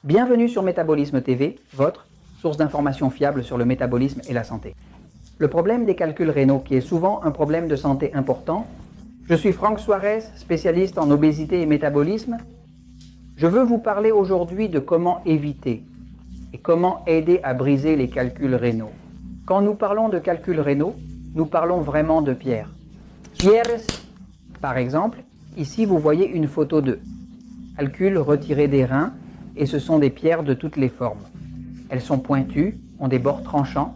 Bienvenue sur Métabolisme TV, votre source d'informations fiables sur le métabolisme et la santé. Le problème des calculs rénaux, qui est souvent un problème de santé important. Je suis Franck Suarez, spécialiste en obésité et métabolisme. Je veux vous parler aujourd'hui de comment éviter et comment aider à briser les calculs rénaux. Quand nous parlons de calculs rénaux, nous parlons vraiment de pierres. Pierres, par exemple, ici vous voyez une photo de calculs retirés des reins et ce sont des pierres de toutes les formes. Elles sont pointues, ont des bords tranchants.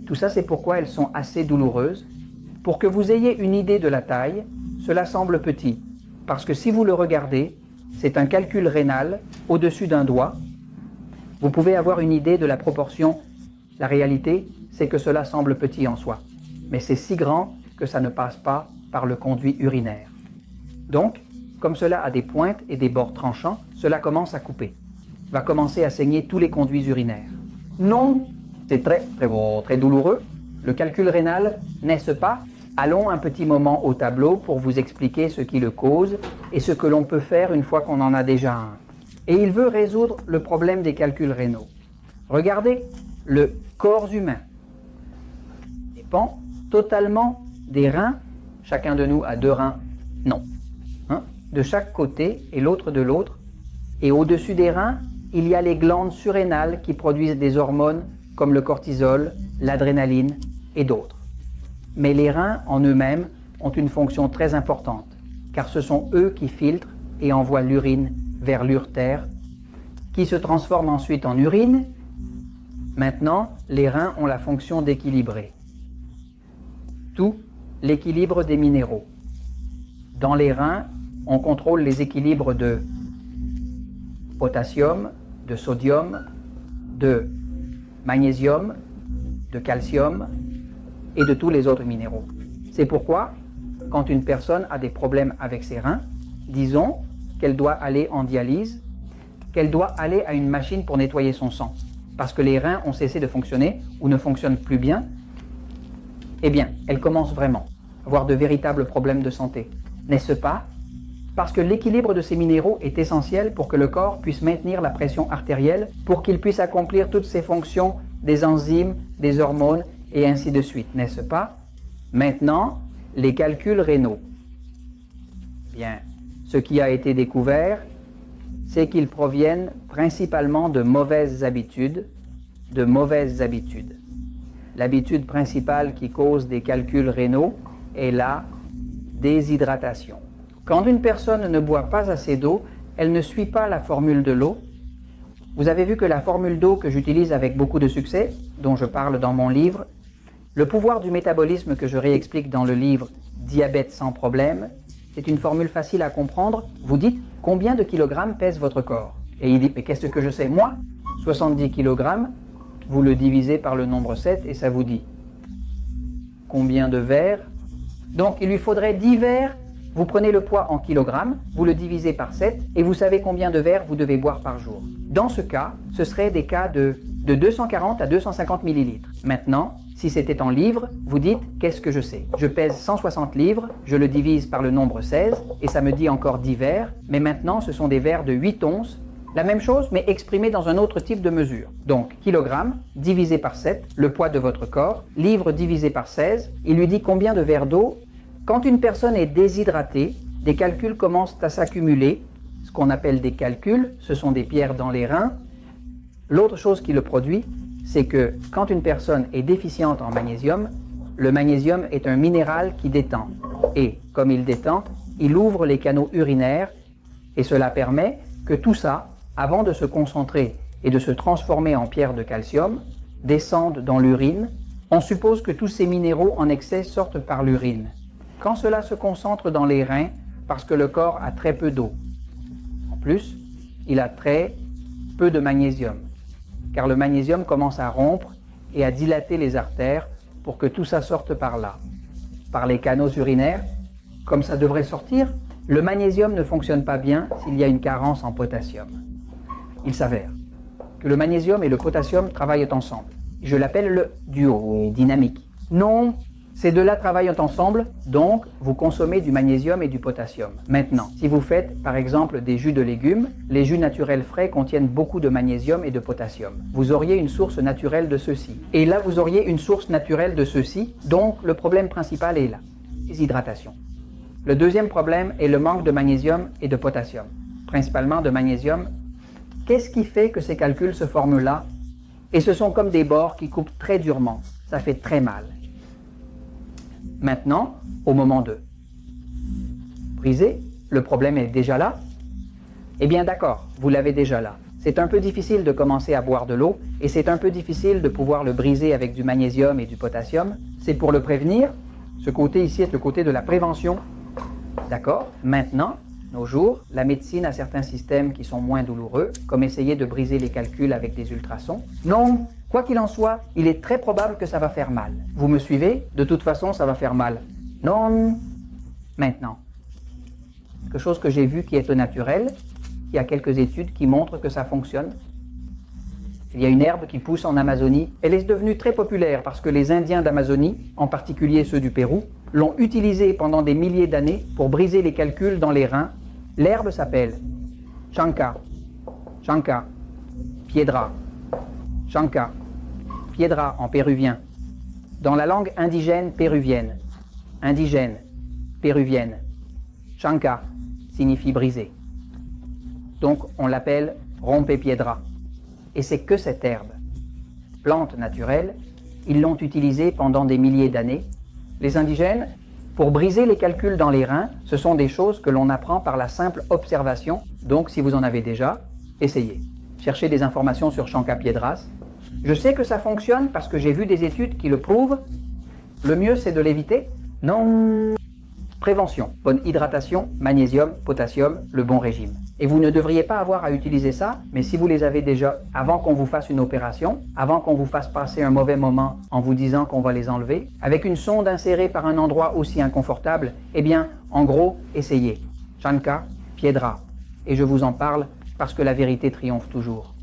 Tout ça, c'est pourquoi elles sont assez douloureuses. Pour que vous ayez une idée de la taille, cela semble petit, parce que si vous le regardez, c'est un calcul rénal au-dessus d'un doigt. Vous pouvez avoir une idée de la proportion. La réalité, c'est que cela semble petit en soi, mais c'est si grand que ça ne passe pas par le conduit urinaire. Donc, comme cela a des pointes et des bords tranchants, cela commence à couper, va commencer à saigner tous les conduits urinaires. Non, c'est très douloureux. Le calcul rénal, n'est-ce pas? Allons un petit moment au tableau pour vous expliquer ce qui le cause et ce que l'on peut faire une fois qu'on en a déjà un. Et il veut résoudre le problème des calculs rénaux. Regardez, le corps humain dépend totalement des reins. Chacun de nous a deux reins, non. De chaque côté et l'autre de l'autre. Et au-dessus des reins, il y a les glandes surrénales qui produisent des hormones comme le cortisol, l'adrénaline et d'autres. Mais les reins en eux-mêmes ont une fonction très importante, car ce sont eux qui filtrent et envoient l'urine vers l'urtère, qui se transforme ensuite en urine. Maintenant, les reins ont la fonction d'équilibrer tout l'équilibre des minéraux. Dans les reins, on contrôle les équilibres de potassium, de sodium, de magnésium, de calcium et de tous les autres minéraux. C'est pourquoi, quand une personne a des problèmes avec ses reins, disons qu'elle doit aller en dialyse, qu'elle doit aller à une machine pour nettoyer son sang, parce que les reins ont cessé de fonctionner ou ne fonctionnent plus bien, eh bien, elle commence vraiment à avoir de véritables problèmes de santé. N'est-ce pas? Parce que l'équilibre de ces minéraux est essentiel pour que le corps puisse maintenir la pression artérielle, pour qu'il puisse accomplir toutes ses fonctions des enzymes, des hormones et ainsi de suite, n'est-ce pas? Maintenant, les calculs rénaux. Bien, ce qui a été découvert, c'est qu'ils proviennent principalement de mauvaises habitudes, L'habitude principale qui cause des calculs rénaux est la déshydratation. Quand une personne ne boit pas assez d'eau, elle ne suit pas la formule de l'eau. Vous avez vu que la formule d'eau que j'utilise avec beaucoup de succès, dont je parle dans mon livre, le pouvoir du métabolisme que je réexplique dans le livre Diabète sans problème, c'est une formule facile à comprendre. Vous dites combien de kilogrammes pèse votre corps? Et il dit, mais qu'est-ce que je sais? Moi, 70 kilogrammes, vous le divisez par le nombre 7 et ça vous dit combien de verres? Donc il lui faudrait 10 verres. Vous prenez le poids en kilogrammes, vous le divisez par 7 et vous savez combien de verres vous devez boire par jour. Dans ce cas, ce serait des cas de 240 à 250 millilitres. Maintenant, si c'était en livres, vous dites qu'est-ce que je sais? Je pèse 160 livres, je le divise par le nombre 16 et ça me dit encore 10 verres. Mais maintenant, ce sont des verres de 8 onces. La même chose, mais exprimé dans un autre type de mesure. Donc, kilogramme divisé par 7, le poids de votre corps, livre divisé par 16, il lui dit combien de verres d'eau. Quand une personne est déshydratée, des calculs commencent à s'accumuler. Ce qu'on appelle des calculs, ce sont des pierres dans les reins. L'autre chose qui le produit, c'est que quand une personne est déficiente en magnésium, le magnésium est un minéral qui détend. Et comme il détend, il ouvre les canaux urinaires et cela permet que tout ça, avant de se concentrer et de se transformer en pierre de calcium, descende dans l'urine. On suppose que tous ces minéraux en excès sortent par l'urine. Quand cela se concentre dans les reins, parce que le corps a très peu d'eau. En plus, il a très peu de magnésium, car le magnésium commence à rompre et à dilater les artères pour que tout ça sorte par là, par les canaux urinaires, comme ça devrait sortir. Le magnésium ne fonctionne pas bien s'il y a une carence en potassium. Il s'avère que le magnésium et le potassium travaillent ensemble. Je l'appelle le duo dynamique. Non, Ces deux-là travaillent ensemble, donc vous consommez du magnésium et du potassium. Maintenant, si vous faites par exemple des jus de légumes, les jus naturels frais contiennent beaucoup de magnésium et de potassium. Vous auriez une source naturelle de ceci. Et là, vous auriez une source naturelle de ceci, donc le problème principal est là, déshydratation. Le deuxième problème est le manque de magnésium et de potassium, principalement de magnésium. Qu'est-ce qui fait que ces calculs se forment là? Et ce sont comme des bords qui coupent très durement. Ça fait très mal. Maintenant, au moment 2. Briser, le problème est déjà là? Eh bien d'accord, vous l'avez déjà là. C'est un peu difficile de commencer à boire de l'eau et c'est un peu difficile de pouvoir le briser avec du magnésium et du potassium. C'est pour le prévenir. Ce côté ici est le côté de la prévention. D'accord? Maintenant, nos jours, la médecine a certains systèmes qui sont moins douloureux, comme essayer de briser les calculs avec des ultrasons. Non, quoi qu'il en soit, il est très probable que ça va faire mal. Vous me suivez? De toute façon, ça va faire mal. Non. Maintenant, quelque chose que j'ai vu qui est au naturel, il y a quelques études qui montrent que ça fonctionne. Il y a une herbe qui pousse en Amazonie. Elle est devenue très populaire parce que les Indiens d'Amazonie, en particulier ceux du Pérou, l'ont utilisée pendant des milliers d'années pour briser les calculs dans les reins. L'herbe s'appelle Chanca, Chanca, Piedra, Chanca, Piedra en péruvien. Dans la langue indigène péruvienne, Chanca signifie briser. Donc on l'appelle rompepiedra. Et c'est que cette herbe, plante naturelle, ils l'ont utilisée pendant des milliers d'années. Les indigènes, pour briser les calculs dans les reins, ce sont des choses que l'on apprend par la simple observation. Donc si vous en avez déjà, essayez. Cherchez des informations sur Chanca Piedras. Je sais que ça fonctionne parce que j'ai vu des études qui le prouvent. Le mieux, c'est de l'éviter. Non. Prévention, bonne hydratation, magnésium, potassium, le bon régime. Et vous ne devriez pas avoir à utiliser ça, mais si vous les avez déjà avant qu'on vous fasse une opération, avant qu'on vous fasse passer un mauvais moment en vous disant qu'on va les enlever, avec une sonde insérée par un endroit aussi inconfortable, eh bien, en gros, essayez. Chanca Piedra. Et je vous en parle parce que la vérité triomphe toujours.